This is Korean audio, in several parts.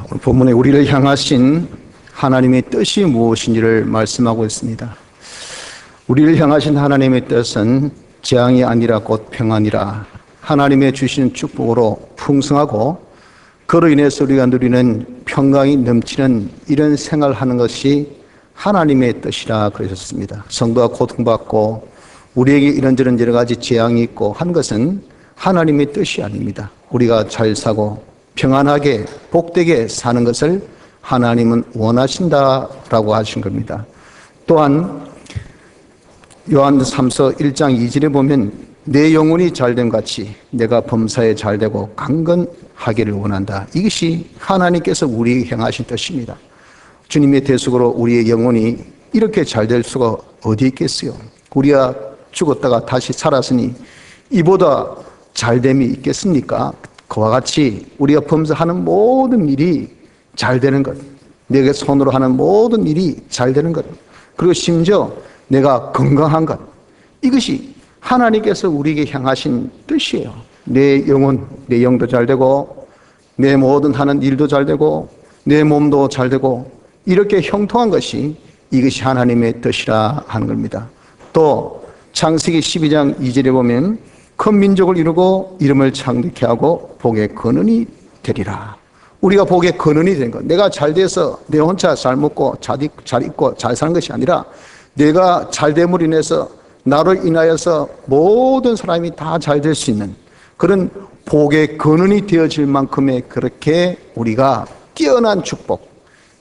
오늘 본문에 우리를 향하신 하나님의 뜻이 무엇인지를 말씀하고 있습니다. 우리를 향하신 하나님의 뜻은 재앙이 아니라 곧 평안이라, 하나님의 주시는 축복으로 풍성하고 그로 인해서 우리가 누리는 평강이 넘치는 이런 생활을 하는 것이 하나님의 뜻이라 그러셨습니다. 성도가 고통받고 우리에게 이런저런 여러 가지 재앙이 있고 한 것은 하나님의 뜻이 아닙니다. 우리가 잘 사고 평안하게 복되게 사는 것을 하나님은 원하신다라고 하신 겁니다. 또한 요한 3서 1장 2절에 보면 내 영혼이 잘됨 같이 내가 범사에 잘되고 강건하기를 원한다. 이것이 하나님께서 우리에게 행하신 뜻입니다. 주님의 대속으로 우리의 영혼이 이렇게 잘될 수가 어디 있겠어요? 우리가 죽었다가 다시 살았으니 이보다 잘됨이 있겠습니까? 그와 같이 우리가 범사하는 모든 일이 잘 되는 것, 내가 손으로 하는 모든 일이 잘 되는 것, 그리고 심지어 내가 건강한 것, 이것이 하나님께서 우리에게 향하신 뜻이에요. 내 영혼, 내 영도 잘 되고 내 모든 하는 일도 잘 되고 내 몸도 잘 되고 이렇게 형통한 것이 이것이 하나님의 뜻이라 하는 겁니다. 또 창세기 12장 2절에 보면 큰 민족을 이루고 이름을 창대케 하고 복의 근원이 되리라. 우리가 복의 근원이 된 것, 내가 잘 돼서 내 혼자 잘 먹고 잘 입고 잘 사는 것이 아니라 내가 잘됨으로 인해서 나로 인하여서 모든 사람이 다 잘 될 수 있는 그런 복의 근원이 되어질 만큼의 그렇게 우리가 뛰어난 축복,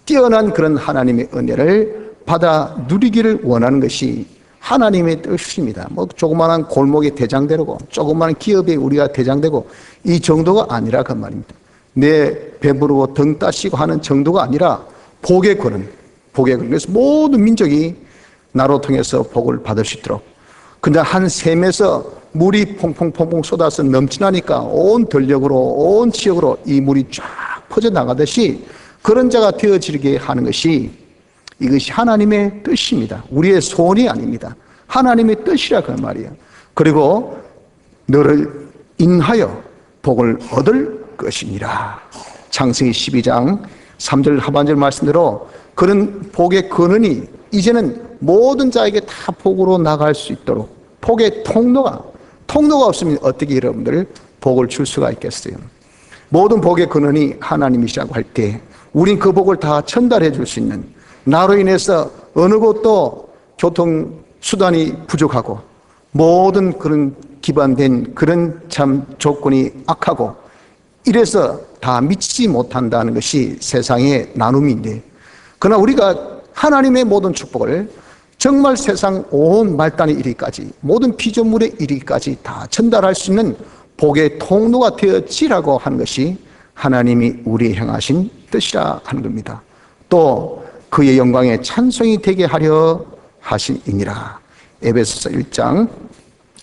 뛰어난 그런 하나님의 은혜를 받아 누리기를 원하는 것이 하나님의 뜻입니다. 뭐 조그마한 골목의 대장되고 조그마한 기업에 우리가 대장되고 이 정도가 아니라 그 말입니다. 내 배부르고 등 따시고 하는 정도가 아니라 복의 근원, 복의 근원. 그래서 모든 민족이 나로 통해서 복을 받을 수 있도록. 근데 한 샘에서 물이 퐁퐁퐁퐁 쏟아서 넘치나니까 온 전력으로 온 지역으로 이 물이 쫙 퍼져나가듯이 그런 자가 되어지게 하는 것이 이것이 하나님의 뜻입니다. 우리의 소원이 아닙니다. 하나님의 뜻이라 그 말이에요. 그리고 너를 인하여 복을 얻을 것이니라. 창세기 12장 3절 하반절 말씀대로 그런 복의 근원이 이제는 모든 자에게 다 복으로 나갈 수 있도록 복의 통로가 없으면 어떻게 여러분들 복을 줄 수가 있겠어요? 모든 복의 근원이 하나님이시라고 할 때 우린 그 복을 다 전달해 줄 수 있는, 나로 인해서 어느 곳도 교통수단이 부족하고 모든 그런 기반된 그런 참 조건이 악하고 이래서 다 미치지 못한다는 것이 세상의 나눔인데, 그러나 우리가 하나님의 모든 축복을 정말 세상 온 말단에 이르기까지 모든 피조물에 이르기까지 다 전달할 수 있는 복의 통로가 되어지라고 하는 것이 하나님이 우리에 행하신 뜻이라 하는 겁니다. 또 그의 영광에 찬송이 되게 하려 하시니라. 에베소서 1장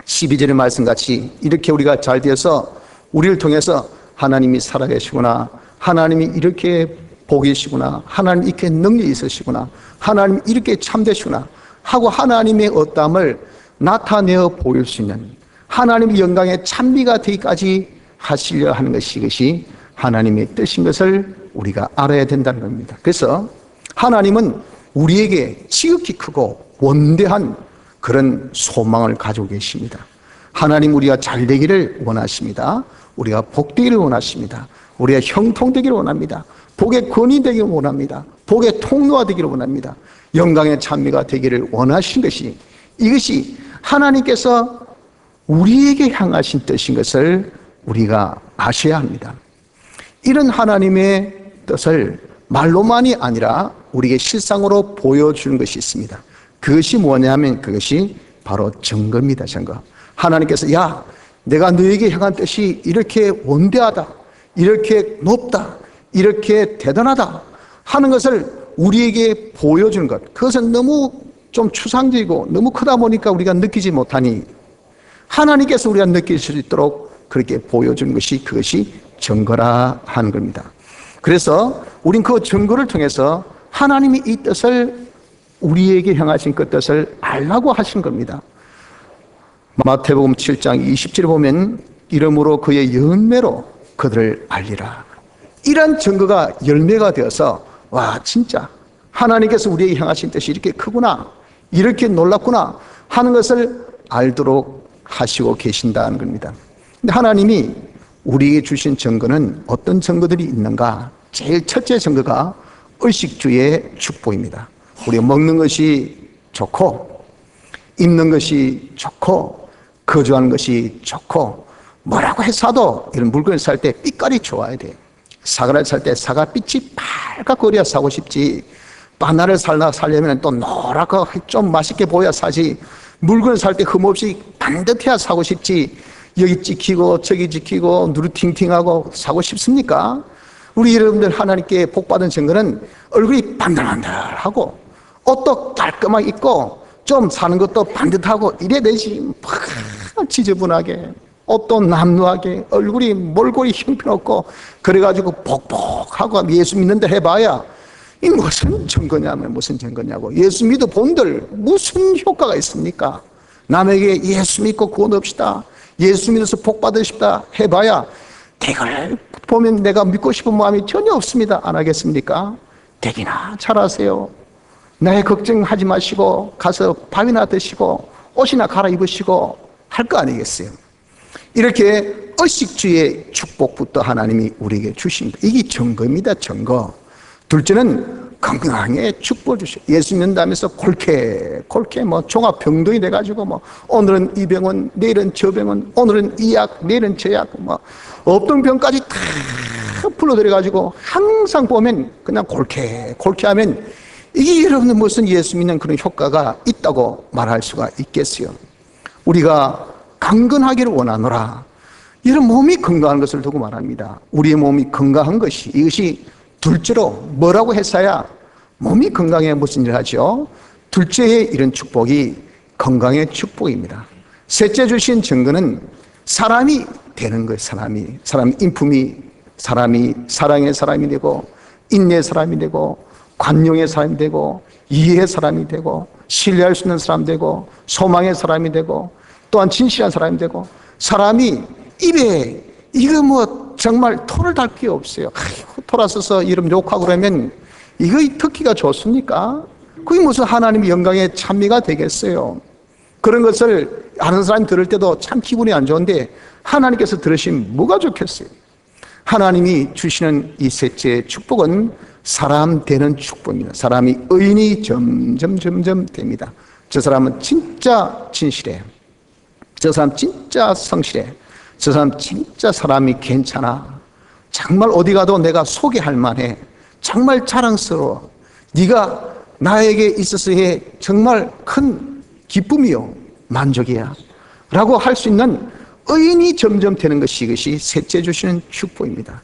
12절의 말씀같이 이렇게 우리가 잘 되어서 우리를 통해서 하나님이 살아계시구나, 하나님이 이렇게 복이시구나, 하나님 이렇게 능력이 있으시구나, 하나님 이렇게 참되시구나 하고 하나님의 어떠함을 나타내어 보일 수 있는 하나님의 영광의 찬미가 되기까지 하시려 하는 것이 이것이 하나님의 뜻인 것을 우리가 알아야 된다는 겁니다. 그래서 하나님은 우리에게 지극히 크고 원대한 그런 소망을 가지고 계십니다. 하나님 우리가 잘 되기를 원하십니다. 우리가 복되기를 원하십니다. 우리가 형통되기를 원합니다. 복의 근이 되기를 원합니다. 복의 통로가 되기를 원합니다. 영광의 찬미가 되기를 원하신 것이 이것이 하나님께서 우리에게 향하신 뜻인 것을 우리가 아셔야 합니다. 이런 하나님의 뜻을 말로만이 아니라 우리에게 실상으로 보여주는 것이 있습니다. 그것이 뭐냐면 그것이 바로 증거입니다. 증거. 하나님께서 야, 내가 너에게 향한 뜻이 이렇게 원대하다, 이렇게 높다, 이렇게 대단하다 하는 것을 우리에게 보여주는 것, 그것은 너무 좀 추상적이고 너무 크다 보니까 우리가 느끼지 못하니 하나님께서 우리가 느낄 수 있도록 그렇게 보여주는 것이 그것이 증거라 하는 겁니다. 그래서 우린 그 증거를 통해서 하나님이 이 뜻을 우리에게 향하신 그 뜻을 알라고 하신 겁니다. 마태복음 7장 20절에 보면 이러므로 그의 열매로 그들을 알리라. 이런 증거가 열매가 되어서 와, 진짜 하나님께서 우리에게 향하신 뜻이 이렇게 크구나, 이렇게 놀랍구나 하는 것을 알도록 하시고 계신다는 겁니다. 근데 하나님이 우리에게 주신 증거는 어떤 증거들이 있는가? 제일 첫째 증거가 의식주의 축복입니다. 우리가 먹는 것이 좋고, 입는 것이 좋고, 거주하는 것이 좋고, 뭐라고 해서도 이런 물건을 살 때 빛깔이 좋아야 돼요. 사과를 살 때 사과빛이 빨갛고 그래야 사고 싶지, 바나나를 살려면 또 노랗고 좀 맛있게 보여야 사지, 물건을 살 때 흠없이 반듯해야 사고 싶지, 여기 찍히고 저기 찍히고 누르팅팅하고 사고 싶습니까? 우리 여러분들 하나님께 복받은 증거는 얼굴이 반들반들하고 옷도 깔끔하게 입고 좀 사는 것도 반듯하고 이래야 되지. 지저분하게 옷도 남루하게 얼굴이 몰골이 형편없고 그래가지고 복복하고 예수 믿는다 해봐야 이 무슨 증거냐면 무슨 증거냐고. 예수 믿어 본들 무슨 효과가 있습니까? 남에게 예수 믿고 구원합시다, 예수 믿어서 복 받으십다 해봐야 댓글 보면 내가 믿고 싶은 마음이 전혀 없습니다. 안 하겠습니까? 되기나 잘하세요. 나의 걱정하지 마시고 가서 밥이나 드시고 옷이나 갈아입으시고 할 거 아니겠어요? 이렇게 의식주의 축복부터 하나님이 우리에게 주십니다. 이게 증거입니다. 증거. 둘째는 건강하게 축복을 주시고, 예수 믿는다면서 골케 뭐 종합병동이 돼가지고 뭐 오늘은 이 병원, 내일은 저 병원, 오늘은 이 약, 내일은 저 약, 뭐 없던 병까지 다 불러들여가지고 항상 보면 그냥 골케 하면 이게 여러분들 무슨 예수 믿는 그런 효과가 있다고 말할 수가 있겠어요? 우리가 강건하기를 원하노라. 이런 몸이 건강한 것을 두고 말합니다. 우리의 몸이 건강한 것이, 이것이 둘째로 뭐라고 했어야 몸이 건강해 무슨 일을 하죠? 둘째의 이런 축복이 건강의 축복입니다. 셋째 주신 증거는 사람이 되는 거예요. 사람이 인품이, 사람이 사랑의 사람이 되고, 인내의 사람이 되고, 관용의 사람이 되고, 이해의 사람이 되고, 신뢰할 수 있는 사람 되고, 소망의 사람이 되고, 또한 진실한 사람이 되고, 사람이 입에 이거 뭐 정말 토를 달 게 없어요. 돌아서서 이름 욕하고 그러면 이거 듣기가 좋습니까? 그게 무슨 하나님의 영광의 찬미가 되겠어요? 그런 것을 아는 사람이 들을 때도 참 기분이 안 좋은데 하나님께서 들으시면 뭐가 좋겠어요? 하나님이 주시는 이 셋째 축복은 사람 되는 축복입니다. 사람이 의인이 점점 됩니다. 저 사람은 진짜 진실해, 저 사람 진짜 성실해, 저 사람 진짜 사람이 괜찮아, 정말 어디 가도 내가 소개할 만해, 정말 자랑스러워, 네가 나에게 있어서의 정말 큰 기쁨이요 만족이야 라고 할 수 있는 의인이 점점 되는 것이, 이것이 셋째 주시는 축복입니다.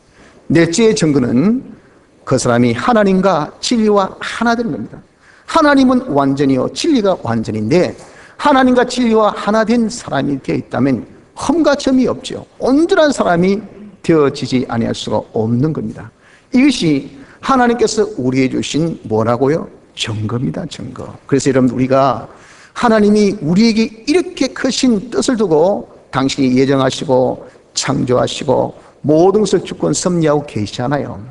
넷째의 증거는 그 사람이 하나님과 진리와 하나 되는 겁니다. 하나님은 완전히요, 진리가 완전인데 하나님과 진리와 하나 된 사람이 되어 있다면 흠과 점이 없죠. 온전한 사람이 되어지지 아니할 수가 없는 겁니다. 이것이 하나님께서 우리에게 주신 뭐라고요? 증거입니다. 증거. 그래서 여러분, 우리가 하나님이 우리에게 이렇게 크신 뜻을 두고 당신이 예정하시고 창조하시고 모든 것을 주권 섭리하고 계시잖아요.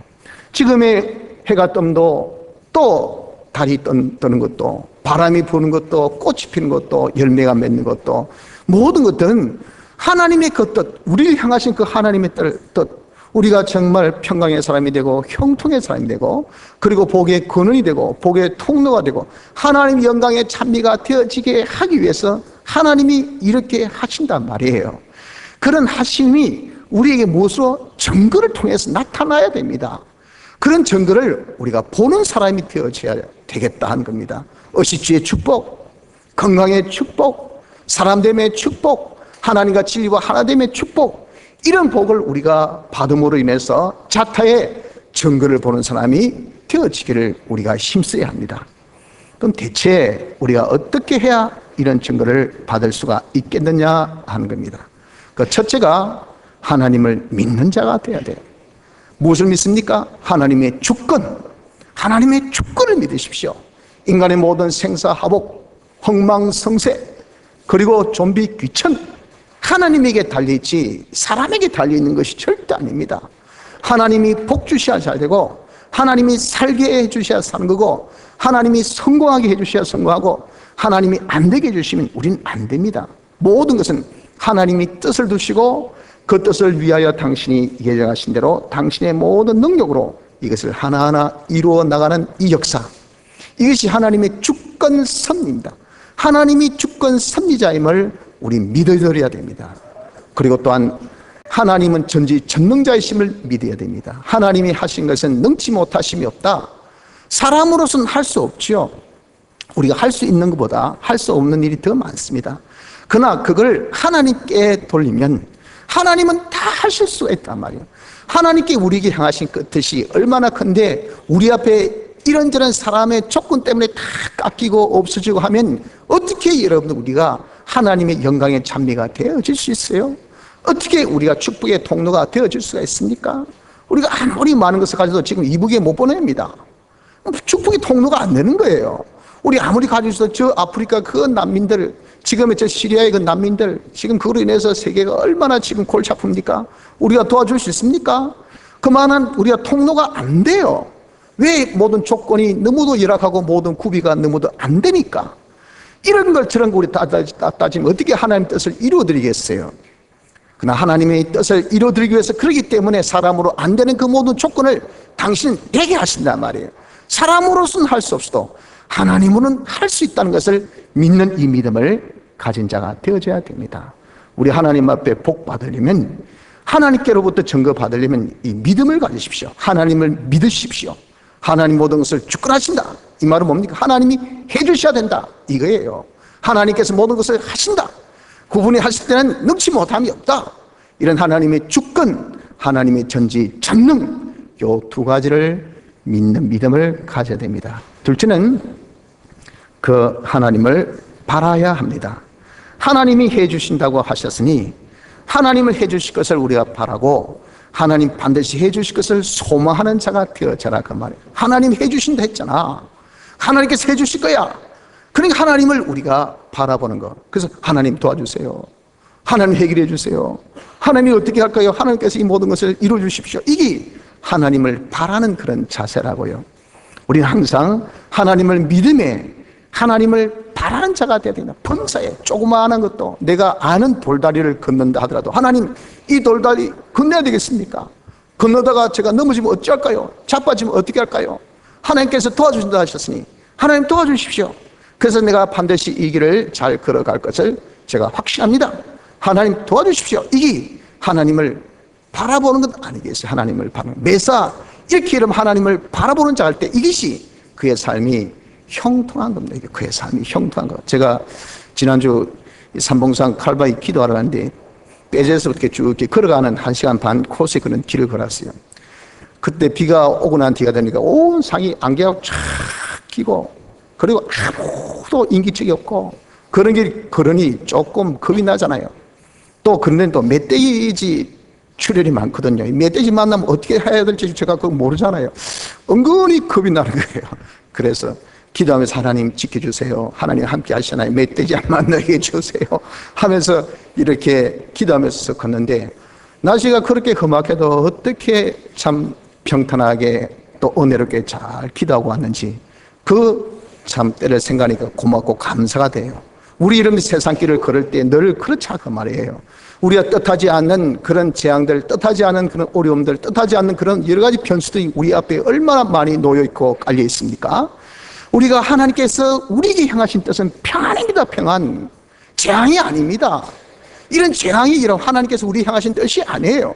지금의 해가 뜸도 또 달이 뜨는 것도 바람이 부는 것도 꽃이 피는 것도 열매가 맺는 것도 모든 것들은 하나님의 그 뜻, 우리를 향하신 그 하나님의 뜻, 우리가 정말 평강의 사람이 되고 형통의 사람이 되고 그리고 복의 근원이 되고 복의 통로가 되고 하나님의 영광의 찬미가 되어지게 하기 위해서 하나님이 이렇게 하신단 말이에요. 그런 하심이 우리에게 무엇으로? 증거를 통해서 나타나야 됩니다. 그런 증거를 우리가 보는 사람이 되어져야 되겠다 하는 겁니다. 의식주의 축복, 건강의 축복, 사람됨의 축복, 하나님과 진리와 하나됨의 축복, 이런 복을 우리가 받음으로 인해서 자타의 증거를 보는 사람이 되어지기를 우리가 힘써야 합니다. 그럼 대체 우리가 어떻게 해야 이런 증거를 받을 수가 있겠느냐 하는 겁니다. 그 첫째가 하나님을 믿는 자가 되어야 돼요. 무엇을 믿습니까? 하나님의 주권, 하나님의 주권을 믿으십시오. 인간의 모든 생사하복, 흥망성쇠, 그리고 좀비 귀천, 하나님에게 달려있지 사람에게 달려있는 것이 절대 아닙니다. 하나님이 복 주셔야 잘 되고, 하나님이 살게 해주셔야 사는 거고, 하나님이 성공하게 해주셔야 성공하고, 하나님이 안 되게 해주시면 우리는 안 됩니다. 모든 것은 하나님이 뜻을 두시고 그 뜻을 위하여 당신이 예정하신 대로 당신의 모든 능력으로 이것을 하나하나 이루어 나가는 이 역사, 이것이 하나님의 주권 섭리입니다. 하나님이 주권 섭리자임을 우리 믿어드려야 됩니다. 그리고 또한 하나님은 전지전능자이심을 믿어야 됩니다. 하나님이 하신 것은 능치 못하심이 없다. 사람으로서는 할 수 없지요. 우리가 할 수 있는 것보다 할 수 없는 일이 더 많습니다. 그러나 그걸 하나님께 돌리면 하나님은 다 하실 수가 있단 말이에요. 하나님께 우리에게 향하신 그 뜻이 얼마나 큰데, 우리 앞에 이런저런 사람의 조건 때문에 다 깎이고 없어지고 하면 어떻게 여러분들 우리가 하나님의 영광의 찬미가 되어질 수 있어요? 어떻게 우리가 축복의 통로가 되어질 수가 있습니까? 우리가 아무리 많은 것을 가져도 지금 이북에 못 보냅니다. 축복의 통로가 안 되는 거예요. 우리 아무리 가지고 있어도 저 아프리카 그 난민들, 지금의 저 시리아의 그 난민들, 지금 그로 인해서 세계가 얼마나 지금 골치 아픕니까? 우리가 도와줄 수 있습니까? 그만한 우리가 통로가 안 돼요. 왜? 모든 조건이 너무도 열악하고 모든 구비가 너무도 안 되니까. 이런 걸 저런 거 우리 따지면 어떻게 하나님의 뜻을 이루어드리겠어요? 그러나 하나님의 뜻을 이루어드리기 위해서, 그렇기 때문에 사람으로 안 되는 그 모든 조건을 당신은 되게 하신단 말이에요. 사람으로서는 할 수 없어도 하나님으로는 할 수 있다는 것을 믿는 이 믿음을 가진 자가 되어져야 됩니다. 우리 하나님 앞에 복 받으려면, 하나님께로부터 증거 받으려면 이 믿음을 가지십시오. 하나님을 믿으십시오. 하나님 모든 것을 주권하신다. 이 말은 뭡니까? 하나님이 해주셔야 된다, 이거예요. 하나님께서 모든 것을 하신다. 그분이 하실 때는 능치 못함이 없다. 이런 하나님의 주권, 하나님의 전지전능, 요 두 가지를 믿는 믿음을 가져야 됩니다. 둘째는 그 하나님을 바라야 합니다. 하나님이 해주신다고 하셨으니 하나님을 해주실 것을 우리가 바라고, 하나님 반드시 해주실 것을 소망하는 자가 되어져라, 그 말이에요. 하나님 해주신다 했잖아. 하나님께서 해주실 거야. 그러니까 하나님을 우리가 바라보는 거. 그래서 하나님 도와주세요. 하나님 해결해 주세요. 하나님이 어떻게 할까요? 하나님께서 이 모든 것을 이루어 주십시오. 이게 하나님을 바라는 그런 자세라고요. 우리는 항상 하나님을 믿음에, 하나님을 바라는 자가 되어야 된다. 범사에 조그마한 것도 내가 아는 돌다리를 건넌다 하더라도, 하나님 이 돌다리 건너야 되겠습니까? 건너다가 제가 넘어지면 어찌할까요? 자빠지면 어떻게 할까요? 하나님께서 도와주신다 하셨으니 하나님 도와주십시오. 그래서 내가 반드시 이 길을 잘 걸어갈 것을 제가 확신합니다. 하나님 도와주십시오. 이게 하나님을 바라보는 것 아니겠어요? 하나님을 바라보는, 매사 이렇게 이러면 하나님을 바라보는 자 할 때 이것이 그의 삶이 형통한 겁니다. 이게 그의 삶이 형통한 것. 제가 지난주 삼봉산 칼바위 기도하러 갔는데, 빼제에서 이렇게 쭉 이렇게 걸어가는 1시간 반 코스에 그런 길을 걸었어요. 그때 비가 오고 난 뒤가 되니까 온 상이 안개가 쫙 끼고, 그리고 아무도 인기척이 없고, 그런 길 걸으니 조금 겁이 나잖아요. 또 그런데 또 멧돼지 출혈이 많거든요. 멧돼지 만나면 어떻게 해야 될지 제가 그거 모르잖아요. 은근히 겁이 나는 거예요. 그래서 기도하면서 하나님 지켜주세요. 하나님 함께 하시나요? 멧돼지 안 만나게 해주세요. 하면서 이렇게 기도하면서 걷는데, 날씨가 그렇게 험악해도 어떻게 참 평탄하게 또 은혜롭게 잘 기도하고 왔는지, 그 참 때를 생각하니까 고맙고 감사가 돼요. 우리 이런 세상길을 걸을 때 늘 그렇지 않고 말이에요. 우리가 뜻하지 않는 그런 재앙들, 뜻하지 않은 그런 어려움들, 뜻하지 않는 그런 여러 가지 변수들이 우리 앞에 얼마나 많이 놓여 있고 깔려 있습니까? 우리가 하나님께서 우리에게 향하신 뜻은 평안입니다. 평안. 재앙이 아닙니다. 이런 재앙이 이런 하나님께서 우리 향하신 뜻이 아니에요.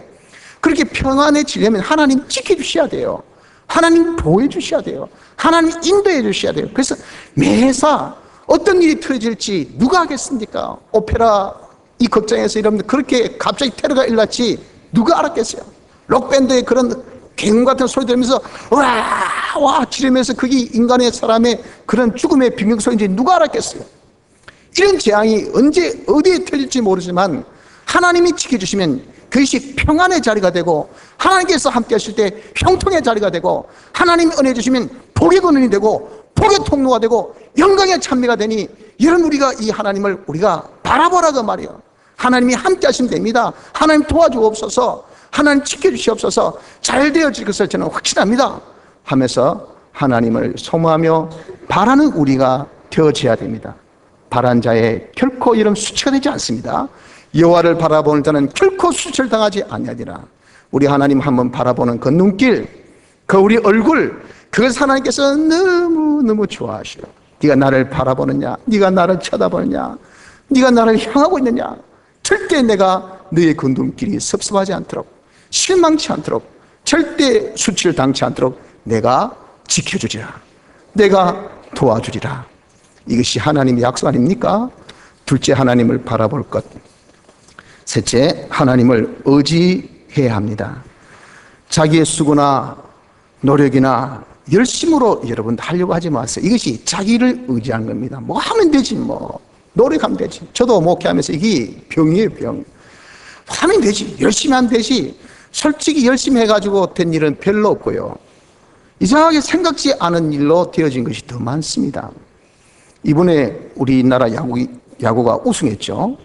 그렇게 평안해지려면 하나님 지켜주셔야 돼요. 하나님 보호해 주셔야 돼요. 하나님 인도해 주셔야 돼요. 그래서 매사 어떤 일이 터질지 누가 하겠습니까? 오페라 이 극장에서 여러분들 그렇게 갑자기 테러가 일어났지 누가 알았겠어요? 록밴드의 그런 갱 같은 소리 들으면서 와 지르면서 그게 인간의 사람의 그런 죽음의 비명소리인지 누가 알았겠어요? 이런 재앙이 언제 어디에 터질지 모르지만 하나님이 지켜주시면 그것이 평안의 자리가 되고, 하나님께서 함께 하실 때 형통의 자리가 되고, 하나님이 은혜 주시면 복의 근원이 되고 복의 통로가 되고 영광의 찬미가 되니, 이런 우리가 이 하나님을 우리가 바라보라고 말이에요. 하나님이 함께 하시면 됩니다. 하나님 도와주옵소서. 하나님 지켜주시옵소서. 잘 되어질 것을 저는 확신합니다 하면서 하나님을 소모하며 바라는 우리가 되어져야 됩니다. 바란 자의 결코 이런 수치가 되지 않습니다. 여호와를 바라보는 자는 결코 수치를 당하지 아니하리라. 우리 하나님 한번 바라보는 그 눈길, 그 우리 얼굴, 그것을 하나님께서 너무너무 좋아하시고, 네가 나를 바라보느냐, 네가 나를 쳐다보느냐, 네가 나를 향하고 있느냐, 절대 내가 너의 그 눈길이 섭섭하지 않도록, 실망치 않도록, 절대 수치를 당치 않도록 내가 지켜주리라, 내가 도와주리라. 이것이 하나님의 약속 아닙니까? 둘째, 하나님을 바라볼 것. 셋째, 하나님을 의지해야 합니다. 자기의 수고나 노력이나 열심으로 여러분 하려고 하지 마세요. 이것이 자기를 의지하는 겁니다. 뭐 하면 되지, 뭐 노력하면 되지. 저도 목회하면서 이게 병이에요, 병. 하면 되지, 열심히 하면 되지. 솔직히 열심히 해가지고 된 일은 별로 없고요, 이상하게 생각지 않은 일로 되어진 것이 더 많습니다. 이번에 우리나라 야구가 우승했죠.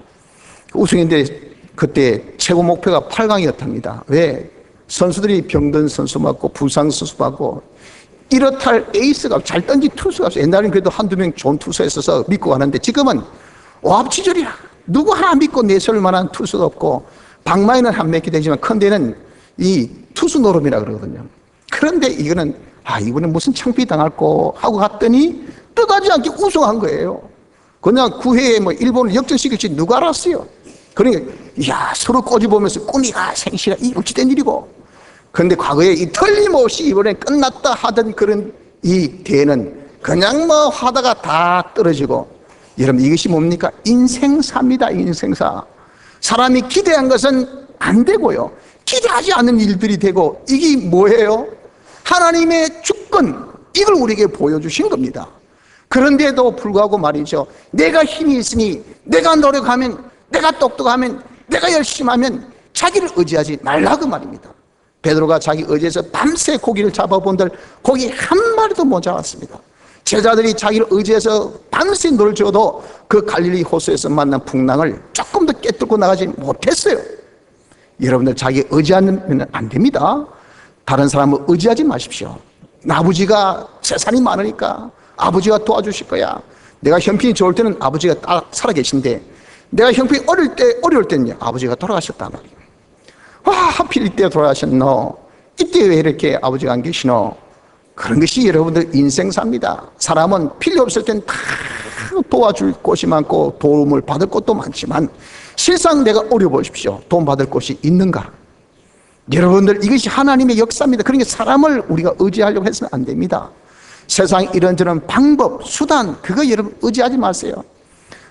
우승했는데 그때 최고 목표가 8강이었답니다. 왜? 선수들이 병든 선수 맞고 부상 선수 맞고 이렇다 할 에이스가, 잘 던진 투수가 없어요. 옛날에는 그래도 한두 명 좋은 투수가 있어서 믿고 가는데 지금은 오합지졸이야. 누구 하나 믿고 내세울 만한 투수도 없고, 방망이는 한 몇 개 되지만 큰 데는 이 투수 노름이라 그러거든요. 그런데 이거는 이번에 무슨 창피 당할고 하고 갔더니 뜻하지 않게 우승한 거예요. 그냥 9회에 뭐 일본을 역전시킬지 누가 알았어요. 그러니까 서로 꼬집으면서 꿈이가 생시가 이 어찌된 일이고. 그런데 과거에 이 틀림없이 이번에 끝났다 하던 그런 이 대회는 그냥 뭐 하다가 다 떨어지고. 여러분, 이것이 뭡니까? 인생사입니다. 인생사. 사람이 기대한 것은 안 되고요, 기대하지 않은 일들이 되고. 이게 뭐예요? 하나님의 주권, 이걸 우리에게 보여주신 겁니다. 그런데도 불구하고 말이죠, 내가 힘이 있으니, 내가 노력하면, 내가 똑똑하면, 내가 열심히 하면 자기를 의지하지 말라고 말입니다. 베드로가 자기 의지해서 밤새 고기를 잡아본들 고기 한 마리도 못 잡았습니다. 제자들이 자기를 의지해서 밤새 놀 줘도 그 갈릴리 호수에서 만난 풍랑을 조금 더 깨뚫고 나가지 못했어요. 여러분들 자기 의지하면 안 됩니다. 다른 사람을 의지하지 마십시오. 아버지가 재산이 많으니까 아버지가 도와주실 거야. 내가 형편이 좋을 때는 아버지가 딱 살아계신데, 내가 형편이 어려울 때는 아버지가 돌아가셨단 말이에요. 하필 이때 돌아가셨노? 이때 왜 이렇게 아버지가 안 계시노? 그런 것이 여러분들 인생사입니다. 사람은 필요 없을 땐 다 도와줄 곳이 많고 도움을 받을 곳도 많지만, 실상 내가 어려보십시오. 도움 받을 곳이 있는가? 여러분들, 이것이 하나님의 역사입니다. 그러니까 사람을 우리가 의지하려고 해서는 안 됩니다. 세상 이런저런 방법, 수단, 그거 여러분 의지하지 마세요.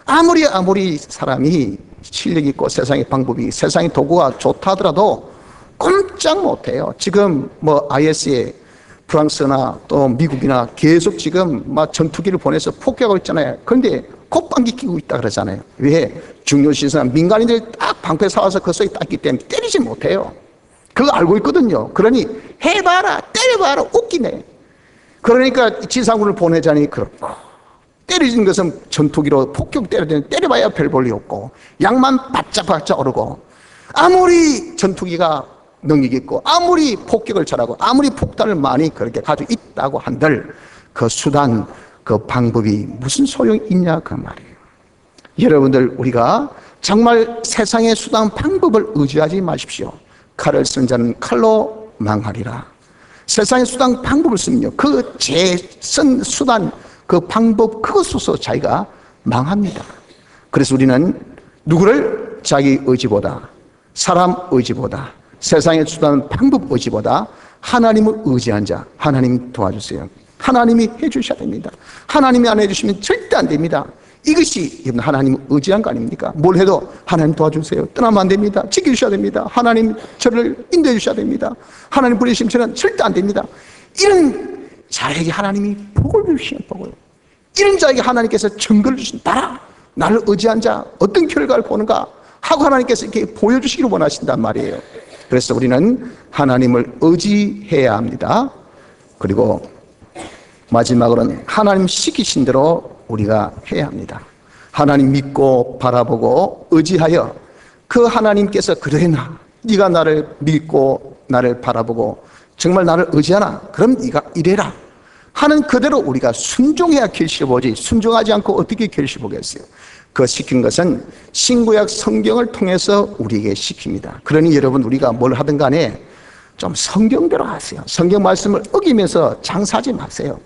아무리 사람이 실력 있고 세상의 방법이, 세상의 도구가 좋다 하더라도 꼼짝 못해요. 지금 뭐 IS에 프랑스나 또 미국이나 계속 지금 막 전투기를 보내서 폭격하고 있잖아요. 그런데 콧방귀 끼고 있다 그러잖아요. 왜? 중요시설 민간인들 딱 방패 사와서 그 속에 딱 있기 때문에 때리지 못해요. 그거 알고 있거든요. 그러니 해봐라, 때려봐라, 웃기네. 그러니까 지상군을 보내자니 그렇고, 때리는 것은 전투기로 폭격 때려봐야 별 볼일 없고, 양만 바짝바짝 오르고, 아무리 전투기가 능력 있고, 아무리 폭격을 잘하고, 아무리 폭탄을 많이 그렇게 가지고 있다고 한들 그 수단, 그 방법이 무슨 소용이 있냐 그 말이에요. 여러분들, 우리가 정말 세상의 수단 방법을 의지하지 마십시오. 칼을 쓴 자는 칼로 망하리라. 세상의 수단 방법을 쓰면요, 그 쓴 수단, 그 방법, 그것으로서 자기가 망합니다. 그래서 우리는 누구를? 자기 의지보다, 사람 의지보다, 세상의 수단 방법 의지보다 하나님을 의지한 자, 하나님 도와주세요. 하나님이 해주셔야 됩니다. 하나님이 안 해주시면 절대 안 됩니다. 이것이 하나님을 의지한 거 아닙니까? 뭘 해도 하나님 도와주세요. 떠나면 안 됩니다. 지켜주셔야 됩니다. 하나님 저를 인도해 주셔야 됩니다. 하나님 부르시면 저는 절대 안 됩니다. 이런 자에게 하나님이 복을 주시는 복을, 이런 자에게 하나님께서 증거를 주신다. 나를 의지한 자 어떤 결과를 보는가 하고 하나님께서 이렇게 보여주시기를 원하신단 말이에요. 그래서 우리는 하나님을 의지해야 합니다. 그리고 마지막으로는 하나님 시키신 대로 우리가 해야 합니다. 하나님 믿고 바라보고 의지하여 그 하나님께서 그래 나 네가 나를 믿고 나를 바라보고 정말 나를 의지하나? 그럼 네가 이래라 하는 그대로 우리가 순종해야 결실을 보지, 순종하지 않고 어떻게 결실을 보겠어요? 그 시킨 것은 신구약 성경을 통해서 우리에게 시킵니다. 그러니 여러분, 우리가 뭘 하든 간에 좀 성경대로 하세요. 성경 말씀을 어기면서 장사하지 마세요.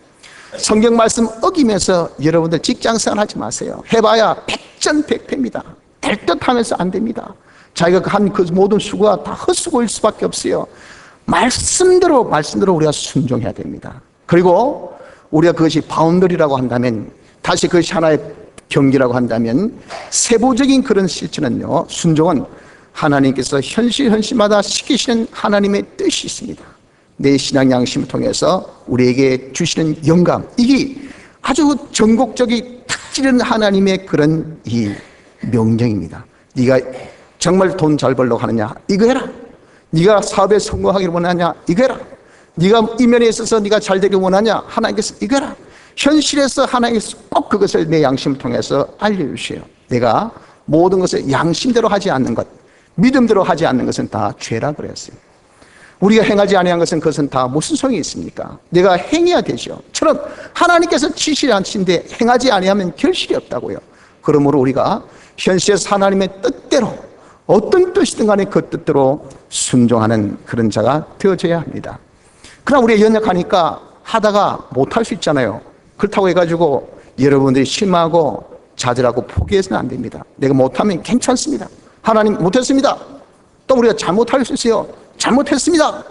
성경 말씀 어기면서 여러분들 직장생활 하지 마세요. 해봐야 백전백패입니다. 될 듯 하면서 안 됩니다. 자기가 한 그 모든 수고가 다 헛수고일 수밖에 없어요. 말씀대로 우리가 순종해야 됩니다. 그리고 우리가 그것이 바운더리라고 한다면, 다시 그것이 하나의 경기라고 한다면, 세부적인 그런 실천은요, 순종은 하나님께서 현실마다 시키시는 하나님의 뜻이 있습니다. 내 신앙 양심을 통해서 우리에게 주시는 영감, 이게 아주 전국적인 탁 찌르는 하나님의 그런 이 명령입니다. 네가 정말 돈 잘 벌려고 하느냐? 이거 해라. 네가 사업에 성공하기를 원하냐? 이거 해라. 네가 이면에 있어서 네가 잘 되길 원하냐? 하나님께서 이거 해라. 현실에서 하나님께서 꼭 그것을 내 양심을 통해서 알려주세요. 내가 모든 것을 양심대로 하지 않는 것, 믿음대로 하지 않는 것은 다 죄라 그랬어요. 우리가 행하지 아니한 것은 그것은 다 무슨 소용이 있습니까? 내가 행해야 되죠. 처럼 하나님께서 지시하신데 행하지 아니하면 결실이 없다고요. 그러므로 우리가 현실에서 하나님의 뜻대로, 어떤 뜻이든 간에 그 뜻대로 순종하는 그런 자가 되어져야 합니다. 그러나 우리가 연약하니까 하다가 못할 수 있잖아요. 그렇다고 해가지고 여러분들이 실망하고 좌절하고 포기해서는 안 됩니다. 내가 못하면 괜찮습니다. 하나님 못했습니다. 또 우리가 잘못할 수 있어요. 잘못했습니다.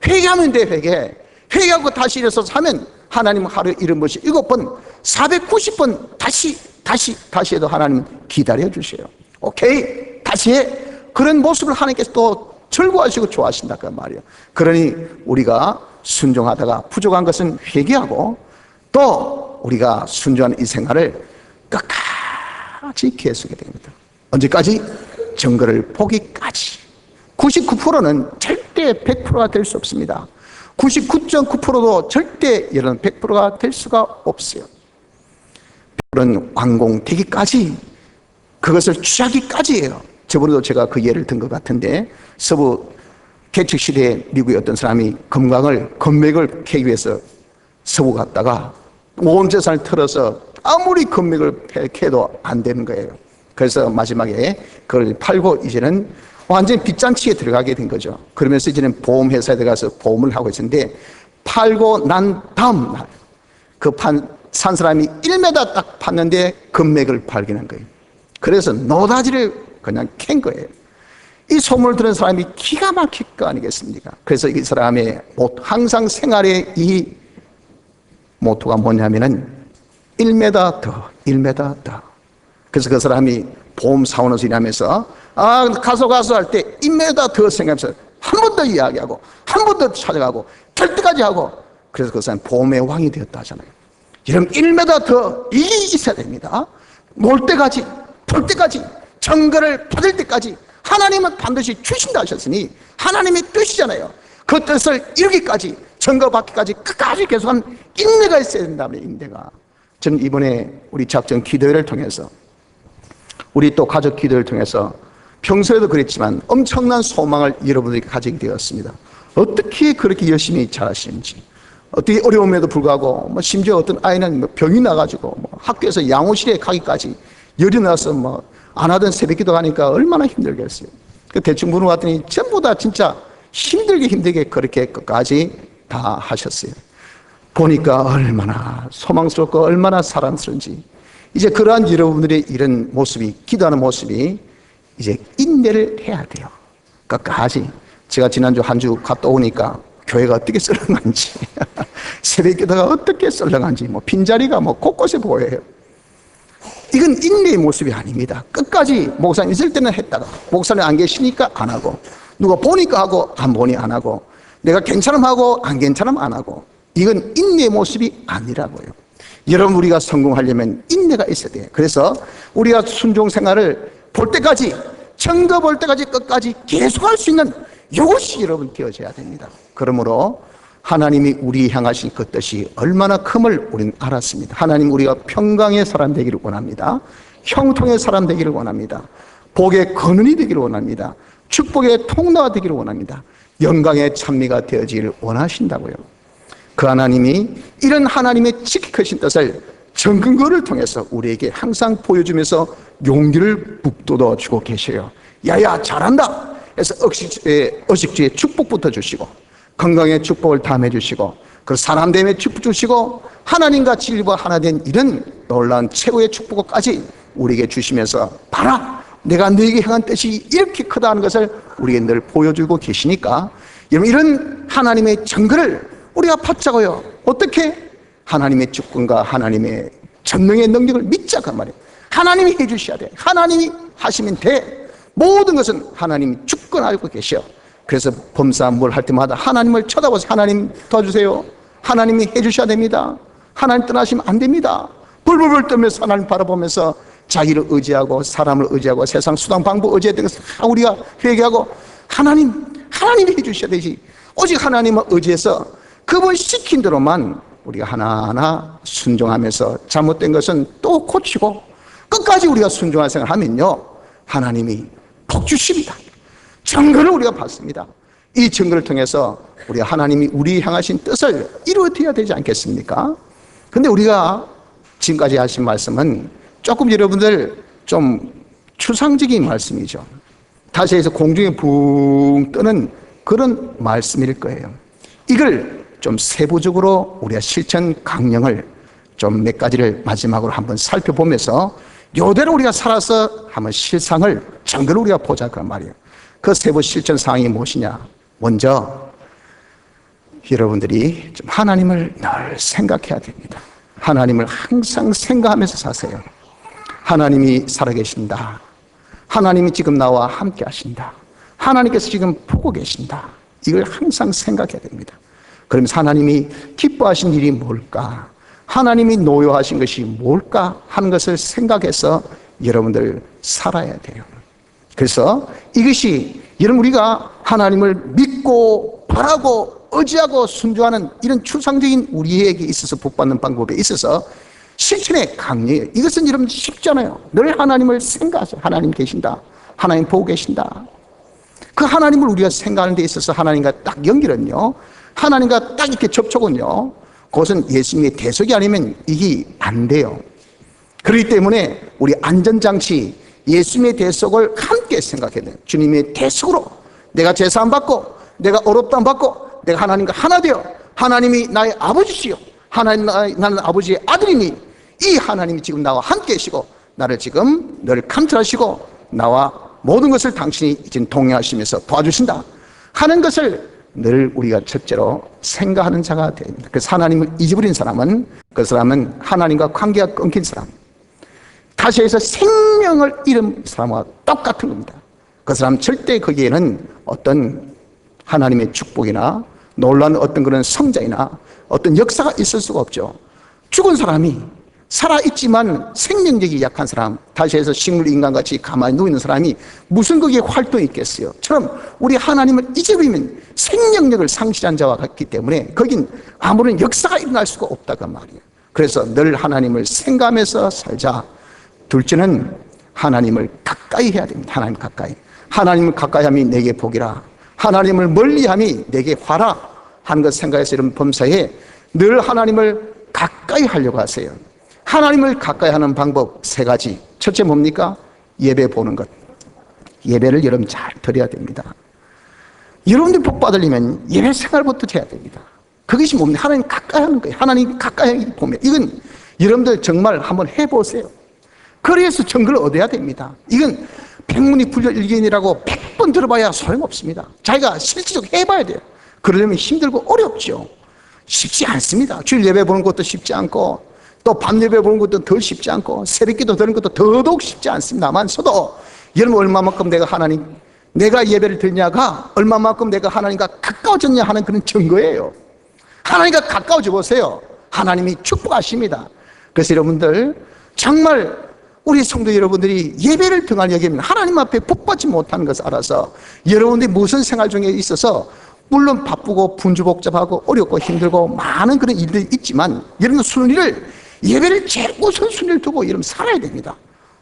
회개하면 돼. 회개하고 다시 일어서서 하면 하나님 하루에 70번씩 7번 490번 다시 해도 하나님 기다려 주세요. 오케이, 다시 해. 그런 모습을 하나님께서 또 즐거워하시고 좋아하신다 그 말이에요. 그러니 우리가 순종하다가 부족한 것은 회개하고, 또 우리가 순종하는 이 생활을 끝까지 계속해야 됩니다. 언제까지? 증거를 보기까지. 99%는 절대 100%가 될 수 없습니다. 99.9%도 절대 이런 100%가 될 수가 없어요. 그런 완공되기까지, 그것을 취하기까지예요. 저번에도 제가 그 예를 든 것 같은데, 서부 개척시대에 미국의 어떤 사람이 건맥을 캐기 위해서 서부 갔다가 온 재산을 털어서 아무리 건맥을 캐도 안 되는 거예요. 그래서 마지막에 그걸 팔고 이제는 완전히 빚잔치에 들어가게 된 거죠. 그러면서 이제는 보험회사에 들어가서 보험을 하고 있었는데, 팔고 난 다음 날 그 산 사람이 1m 딱 팠는데 금맥을 발견한 거예요. 그래서 노다지를 그냥 캔 거예요. 이 소문을 들은 사람이 기가 막힐 거 아니겠습니까? 그래서 이 사람의 항상 생활의 이 모토가 뭐냐면은 1m 더. 그래서 그 사람이 보험사원에서 일하면서 가서 할 때 1m 더 생각하면서 한 번 더 이야기하고 한 번 더 찾아가고 될 때까지 하고, 그래서 그 사람이 보험의 왕이 되었다 하잖아요. 이런 1m 더 이게 있어야 됩니다. 놀 때까지, 볼 때까지, 증거를 받을 때까지 하나님은 반드시 주신다 하셨으니 하나님의 뜻이잖아요. 그 뜻을 이루기까지, 증거받기까지 끝까지 계속한 인내가 있어야 된다면, 인내가. 저는 이번에 우리 작정 기도회를 통해서, 우리 또 가족 기도를 통해서 평소에도 그랬지만 엄청난 소망을 여러분들에게 가지게 되었습니다. 어떻게 그렇게 열심히 잘하시는지, 어떻게 어려움에도 불구하고 심지어 어떤 아이는 병이 나가지고 학교에서 양호실에 가기까지 열이 나서 안 하던 새벽기도 가니까 얼마나 힘들겠어요. 그 대충 물어봤더니 전부 다 진짜 힘들게 그렇게 끝까지 다 하셨어요. 보니까 얼마나 소망스럽고 얼마나 사랑스러운지. 이제 그러한 여러분들의 이런 모습이, 기도하는 모습이 이제 인내를 해야 돼요. 끝까지. 제가 지난주 한 주 갔다 오니까 교회가 어떻게 썰렁한지, 새벽기도가 어떻게 썰렁한지, 빈자리가 곳곳에 보여요. 이건 인내의 모습이 아닙니다. 끝까지 목사님 있을 때는 했다가 목사님 안 계시니까 안 하고, 누가 보니까 하고 안 보니 안 하고, 내가 괜찮으면 하고 안 괜찮으면 안 하고, 이건 인내의 모습이 아니라고요. 여러분, 우리가 성공하려면 인내가 있어야 돼요. 그래서 우리가 순종 생활을 볼 때까지, 증거 볼 때까지 끝까지 계속할 수 있는 이것이 여러분 되어져야 됩니다. 그러므로 하나님이 우리 향하신 그 뜻이 얼마나 큼을 우리는 알았습니다. 하나님, 우리가 평강의 사람 되기를 원합니다. 형통의 사람 되기를 원합니다. 복의 근원이 되기를 원합니다. 축복의 통로가 되기를 원합니다. 영광의 찬미가 되어지기를 원하신다고요. 그 하나님이 이런 하나님의 지극하신 뜻을 정근거를 통해서 우리에게 항상 보여주면서 용기를 북돋워 주고 계셔요. 야야 잘한다 해서 의식주의 축복부터 주시고, 건강의 축복을 담해 주시고, 그 사람됨의 축복 주시고, 하나님과 진리와 하나 된 이런 놀라운 최고의 축복까지 우리에게 주시면서, 봐라 내가 너에게 향한 뜻이 이렇게 크다는 것을 우리에게 늘 보여주고 계시니까, 여러분 이런 하나님의 정글을 우리가 받자고요. 어떻게? 하나님의 주권과 하나님의 전능의 능력을 믿자고 말이에요. 하나님이 해주셔야 돼. 하나님이 하시면 돼. 모든 것은 하나님이 주권하고 계셔. 그래서 범사 뭘 할 때마다 하나님을 쳐다보세요. 하나님 도와주세요. 하나님이 해주셔야 됩니다. 하나님 떠나시면 안 됩니다. 벌벌벌 떨면서 하나님 바라보면서 자기를 의지하고 사람을 의지하고 세상 수단 방법 의지했던 것을 우리가 회개하고 하나님이 해주셔야 되지. 오직 하나님을 의지해서 그분 시킨 대로만 우리가 하나하나 순종하면서 잘못된 것은 또 고치고 끝까지 우리가 순종할 생각을 하면요, 하나님이 복 주십니다. 정근을 우리가 받습니다. 이 정근을 통해서 우리가 하나님이 우리 향하신 뜻을 이루어야 되지 않겠습니까? 근데 우리가 지금까지 하신 말씀은 조금 여러분들 좀 추상적인 말씀이죠. 다시 해서 공중에 붕 뜨는 그런 말씀일 거예요. 이걸 좀 세부적으로 우리가 실천 강령을 좀 몇 가지를 마지막으로 한번 살펴보면서 요대로 우리가 살아서 한번 실상을 정글을 우리가 보자 그 말이에요. 그 세부 실천 사항이 무엇이냐? 먼저 여러분들이 좀 하나님을 늘 생각해야 됩니다. 하나님을 항상 생각하면서 사세요. 하나님이 살아계신다. 하나님이 지금 나와 함께 하신다. 하나님께서 지금 보고 계신다. 이걸 항상 생각해야 됩니다. 그러면서 하나님이 기뻐하신 일이 뭘까? 하나님이 노여하신 것이 뭘까? 하는 것을 생각해서 여러분들 살아야 돼요. 그래서 이것이 여러분 우리가 하나님을 믿고 바라고 의지하고 순종하는 이런 추상적인 우리에게 있어서 복받는 방법에 있어서 실천의 강리예요. 이것은 여러분 쉽잖아요. 늘 하나님을 생각하세요. 하나님 계신다. 하나님 보고 계신다. 그 하나님을 우리가 생각하는 데 있어서 하나님과 딱 연결은요, 하나님과 딱 이렇게 접촉은요, 그것은 예수님의 대속이 아니면 이게 안 돼요. 그렇기 때문에 우리 안전장치 예수님의 대속을 함께 생각해야 돼요. 주님의 대속으로 내가 제사함 받고 내가 어렵담 받고 내가 하나님과 하나 되어 하나님이 나의 아버지시요 하나님 나는 아버지의 아들이니 이 하나님이 지금 나와 함께 계시고 나를 지금 늘 컨트롤하시고 나와 모든 것을 당신이 지금 동행하시면서 도와주신다 하는 것을 늘 우리가 첫째로 생각하는 자가 됩니다. 그래서 하나님을 잊어버린 사람은 그 사람은 하나님과 관계가 끊긴 사람, 다시 해서 생명을 잃은 사람과 똑같은 겁니다. 그 사람 절대 거기에는 어떤 하나님의 축복이나 놀라운 어떤 그런 성장이나 어떤 역사가 있을 수가 없죠. 죽은 사람이 살아있지만 생명력이 약한 사람, 다시 해서 식물 인간같이 가만히 누워있는 사람이 무슨 거기에 활동이 있겠어요? 처럼 우리 하나님을 잊어버리면 생명력을 상실한 자와 같기 때문에 거긴 아무런 역사가 일어날 수가 없다고 말이에요. 그래서 늘 하나님을 생각하면서 살자. 둘째는 하나님을 가까이 해야 됩니다. 하나님 가까이. 하나님을 가까이 함이 내게 복이라. 하나님을 멀리함이 내게 화라 하는 것 생각해서 여러분 범사에 늘 하나님을 가까이 하려고 하세요. 하나님을 가까이 하는 방법 세 가지. 첫째 뭡니까? 예배 보는 것. 예배를 여러분 잘 드려야 됩니다. 여러분들이 복 받으려면 예배 생활부터 해야 됩니다. 그것이 뭡니까? 하나님 가까이 하는 거예요. 하나님 가까이 보면 이건 여러분들 정말 한번 해보세요. 그래서 정글을 얻어야 됩니다. 이건 백문이 불여일견이라고 100번 들어봐야 소용없습니다. 자기가 실질적으로 해봐야 돼요. 그러려면 힘들고 어렵죠. 쉽지 않습니다. 주일 예배 보는 것도 쉽지 않고 또 밤 예배 보는 것도 더 쉽지 않고 새벽기도 드리는 것도 더더욱 쉽지 않습니다만서도 여러분 얼마만큼 내가 예배를 드리냐가 얼마만큼 내가 하나님과 가까워졌냐 하는 그런 증거예요. 하나님과 가까워져 보세요. 하나님이 축복하십니다. 그래서 여러분들 정말 우리 성도 여러분들이 예배를 등한히 여기면 하나님 앞에 복받지 못하는 것을 알아서 여러분들이 무슨 생활 중에 있어서 물론 바쁘고 분주복잡하고 어렵고 힘들고 많은 그런 일들이 있지만 여러분 예배를 제일 우선순위를 두고 여러분 살아야 됩니다.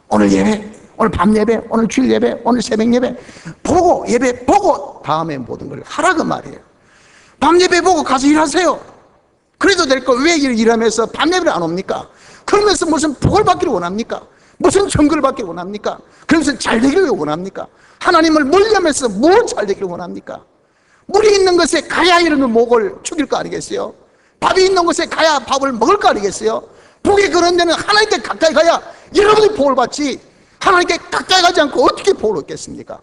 오늘 예배 오늘 밤 예배, 오늘 주일 예배, 오늘 새벽 예배 보고, 예배 보고 다음에 모든 걸 하라 그 말이에요. 밤 예배 보고 가서 일하세요. 그래도 될 거 왜 일하면서 밤 예배를 안 옵니까? 그러면서 무슨 복을 받기를 원합니까? 무슨 정글을 받기를 원합니까? 그러면서 잘 되기를 왜 원합니까? 하나님을 멀리하면서 뭘 잘 되기를 원합니까? 물이 있는 곳에 가야 이런 목을 죽일 거 아니겠어요? 밥이 있는 곳에 가야 밥을 먹을 거 아니겠어요? 복이 그런 데는 하나님께 가까이 가야 여러분이 복을 받지, 하나님께 가까이 가지 않고 어떻게 복을 얻겠습니까?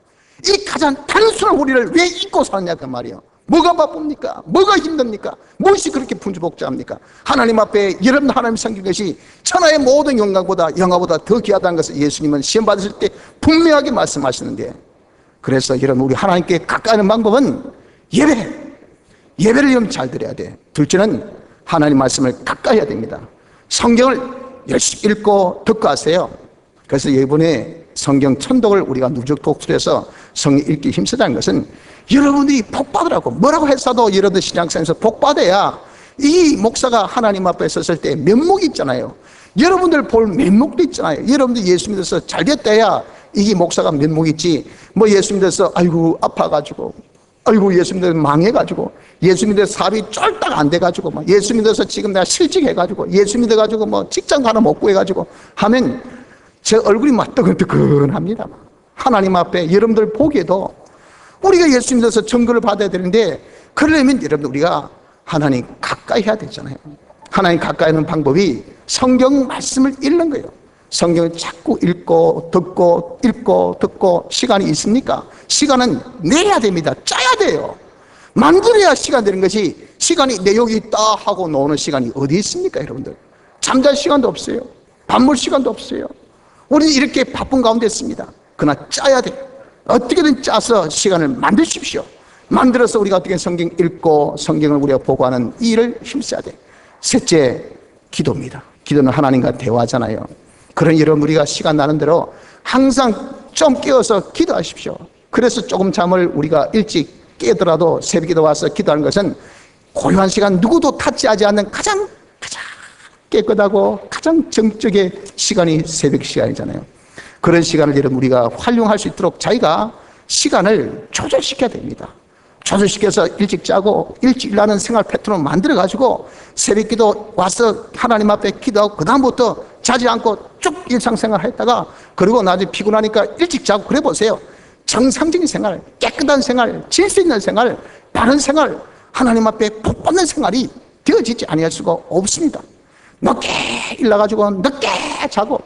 이 가장 단순한 우리를 왜 잊고 사느냐 그 말이에요. 뭐가 바쁩니까? 뭐가 힘듭니까? 무엇이 그렇게 분주복잡합니까? 하나님 앞에 여러분 하나님 섬긴 것이 천하의 모든 영광보다 더 귀하다는 것을 예수님은 시험 받으실 때 분명하게 말씀하시는데, 그래서 여러분 우리 하나님께 가까이 하는 방법은 예배를 여러분 잘 드려야 돼. 둘째는 하나님 말씀을 가까이 해야 됩니다. 성경을 열심히 읽고 듣고 하세요. 그래서 이번에 성경 천독을 우리가 누적 독출해서 성경 읽기 힘쓰자는 것은 여러분들이 복받으라고, 뭐라고 했어도 여러분들 신앙생활에서 복받아야 이 목사가 하나님 앞에 섰을 때 면목이 있잖아요. 여러분들 볼 면목도 있잖아요. 여러분들 예수 믿어서 잘 됐다야 이게 목사가 면목이 있지, 뭐 예수 믿어서 아이고 아파가지고, 아이고 예수 믿어서 망해가지고, 예수 믿어서 사업이 쫄딱 안 돼가지고, 막 예수 믿어서 지금 내가 실직해가지고, 예수 믿어가지고 뭐 직장 하나 못 구해가지고 하면 제 얼굴이 막 뜨끈뜨끈합니다. 하나님 앞에 여러분들 보기에도 우리가 예수 믿어서 증거를 받아야 되는데, 그러려면 여러분들 우리가 하나님 가까이 해야 되잖아요. 하나님 가까이 하는 방법이 성경 말씀을 읽는 거예요. 성경을 자꾸 읽고 듣고 시간이 있습니까? 시간은 내야 됩니다. 짜야 돼요. 만들어야 시간 되는 것이, 시간이 내 여기 있다 하고 노는 시간이 어디 있습니까 여러분들? 잠잘 시간도 없어요. 밥 먹을 시간도 없어요. 우리는 이렇게 바쁜 가운데 있습니다. 그러나 짜야 돼요. 어떻게든 짜서 시간을 만드십시오. 만들어서 우리가 어떻게 성경 읽고 성경을 우리가 보고하는 이 일을 힘써야 돼. 셋째, 기도입니다. 기도는 하나님과 대화잖아요. 그런 여러분 우리가 시간 나는 대로 항상 좀 깨어서 기도하십시오. 그래서 조금 잠을 우리가 일찍 깨더라도 새벽에 와서 기도하는 것은 고요한 시간, 누구도 타치하지 않는 가장 깨끗하고 가장 정적의 시간이 새벽 시간이잖아요. 그런 시간을 여러분 우리가 활용할 수 있도록 자기가 시간을 조절시켜야 됩니다. 조절시켜서 일찍 자고 일찍 일하는 생활 패턴을 만들어가지고 새벽 기도 와서 하나님 앞에 기도하고 그 다음부터 자지 않고 쭉 일상생활 했다가, 그리고 나중에 피곤하니까 일찍 자고 그래 보세요. 정상적인 생활, 깨끗한 생활, 질서 있는 생활, 바른 생활, 하나님 앞에 복 받는 생활이 되어지지 아니할 수가 없습니다. 늦게 일어나가지고 늦게 자고,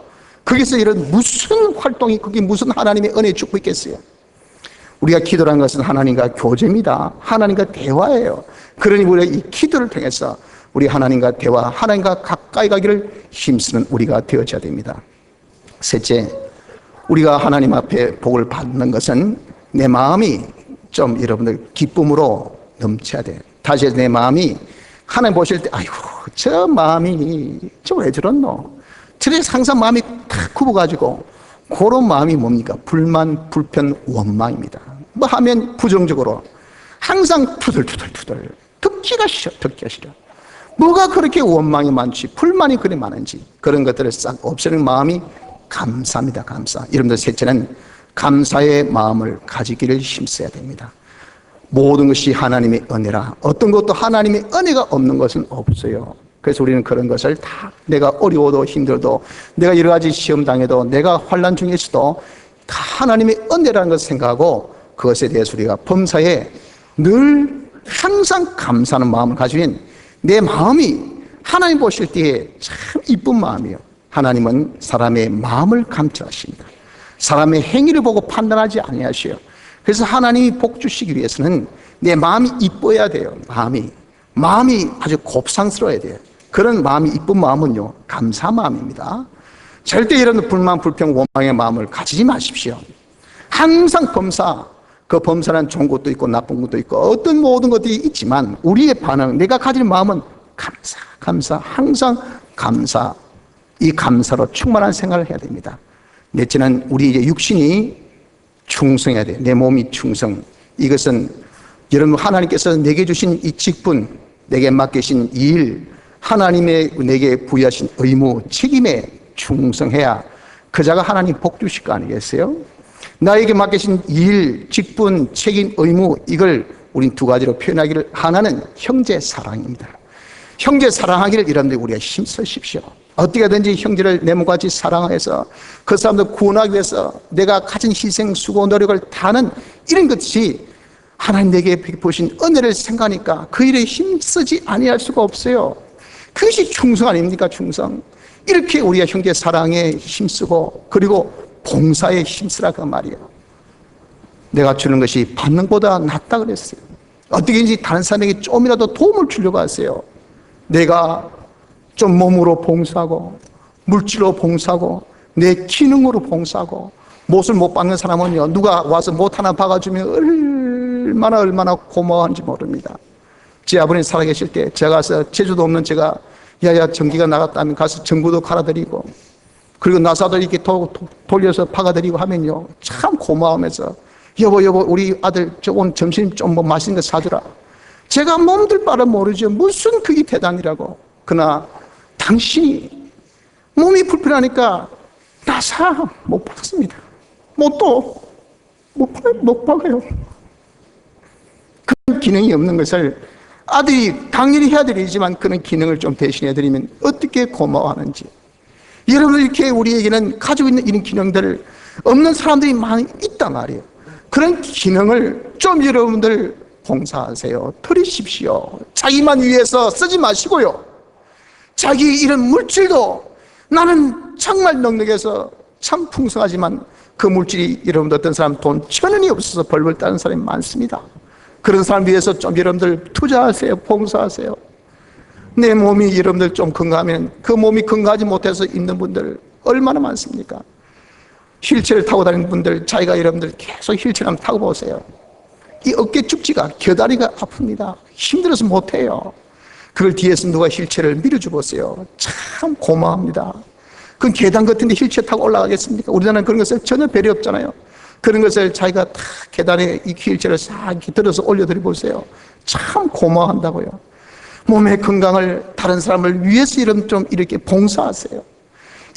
거기서 이런 무슨 활동이, 그게 무슨 하나님의 은혜에 죽고 있겠어요? 우리가 기도라는 것은 하나님과 교제입니다. 하나님과 대화예요. 그러니 우리가 이 기도를 통해서 우리 하나님과 대화, 하나님과 가까이 가기를 힘쓰는 우리가 되어져야 됩니다. 셋째, 우리가 하나님 앞에 복을 받는 것은 내 마음이 좀 여러분들 기쁨으로 넘쳐야 돼요. 다시 내 마음이 하나님 보실 때 아이고 저 마음이 저 왜 저렇노? 저래서 항상 마음이 탁 굽어가지고, 그런 마음이 뭡니까? 불만, 불편, 원망입니다. 뭐 하면 부정적으로 항상 투덜투덜 듣기가 싫어. 뭐가 그렇게 원망이 많지, 불만이 그리 많은지, 그런 것들을 싹 없애는 마음이 감사입니다. 감사. 여러분들 셋째는 감사의 마음을 가지기를 힘써야 됩니다. 모든 것이 하나님의 은혜라. 어떤 것도 하나님의 은혜가 없는 것은 없어요. 그래서 우리는 그런 것을 다, 내가 어려워도 힘들어도, 내가 여러 가지 시험 당해도, 내가 환난 중에 있어도 다 하나님의 은혜라는 것을 생각하고 그것에 대해서 우리가 범사에 늘 항상 감사하는 마음을 가지면 내 마음이 하나님 보실 때에 참 이쁜 마음이에요. 하나님은 사람의 마음을 감찰하십니다. 사람의 행위를 보고 판단하지 아니하셔요. 그래서 하나님이 복 주시기 위해서는 내 마음이 이뻐야 돼요. 마음이 아주 곱상스러워야 돼요. 그런 마음이, 이쁜 마음은요, 감사 마음입니다. 절대 이런 불만, 불평, 원망의 마음을 가지지 마십시오. 항상 범사, 그 범사는 좋은 것도 있고 나쁜 것도 있고 어떤 모든 것들이 있지만 우리의 반응, 내가 가진 마음은 감사, 항상 감사. 이 감사로 충만한 생활을 해야 됩니다. 넷째는 우리 이제 육신이 충성해야 돼요. 내 몸이 충성. 이것은 여러분 하나님께서 내게 주신 이 직분, 내게 맡기신 이 일, 하나님의 내게 부여하신 의무, 책임에 충성해야 그자가 하나님 복 주실 거 아니겠어요? 나에게 맡기신 일, 직분, 책임, 의무, 이걸 우린 두 가지로 표현하기를, 하나는 형제 사랑입니다. 형제 사랑하기를 여러분들 우리가 힘쓰십시오. 어떻게든지 형제를 내 몸같이 사랑해서 그 사람들 구원하기 위해서 내가 가진 희생, 수고, 노력을 다하는 이런 것이 하나님 내게 베푸신 은혜를 생각하니까 그 일에 힘쓰지 아니할 수가 없어요. 그것이 충성 아닙니까? 충성. 이렇게 우리가 형제 사랑에 힘쓰고 그리고 봉사에 힘쓰라 그 말이에요. 내가 주는 것이 받는 것보다 낫다 그랬어요. 어떻게든지 다른 사람에게 좀이라도 도움을 주려고 하세요. 내가 좀 몸으로 봉사하고 물질로 봉사하고 내 기능으로 봉사하고 못을 못 받는 사람은요, 누가 와서 못 하나 박아주면 얼마나 고마워하는지 모릅니다. 제 아버님 살아계실 때 제가 가서 제주도 없는 제가 야야 전기가 나갔다면 가서 전구도 갈아드리고 그리고 나사도 이렇게 돌려서 박아드리고 하면요, 참 고마워하면서 여보 우리 아들 오늘 점심 좀 뭐 맛있는 거 사주라. 제가 몸둘 바를 모르죠. 무슨 그게 대단이라고. 그러나 당신이 몸이 불편하니까 나사 못 박습니다. 못 박아요. 그런 기능이 없는 것을 아들이 당연히 해야 되지만 그런 기능을 좀 대신해드리면 어떻게 고마워하는지. 여러분들 이렇게 우리에게는 가지고 있는 이런 기능들을 없는 사람들이 많이 있단 말이에요. 그런 기능을 좀 여러분들 봉사하세요. 드리십시오. 자기만 위해서 쓰지 마시고요. 자기 이런 물질도 나는 정말 넉넉해서 참 풍성하지만 그 물질이 여러분들 어떤 사람 돈 1,000원이 없어서 벌벌 따는 사람이 많습니다. 그런 사람 위해서 좀 여러분들 투자하세요. 봉사하세요. 내 몸이 여러분들 좀 건강하면 그 몸이 건강하지 못해서 있는 분들 얼마나 많습니까? 휠체어를 타고 다니는 분들, 자기가 여러분들 계속 휠체어 한번 타고 보세요. 이 어깨 축지가, 겨다리가 아픕니다. 힘들어서 못해요. 그걸 뒤에서 누가 휠체어를 밀어줘 보세요. 참 고마워합니다. 그건 계단 같은데 휠체어 타고 올라가겠습니까? 우리나라는 그런 것을 전혀 배려 없잖아요. 그런 것을 자기가 다 계단에 이 휠체어를 싹 들어서 올려드려 보세요. 참 고마워한다고요. 몸의 건강을 다른 사람을 위해서 좀 이렇게 봉사하세요.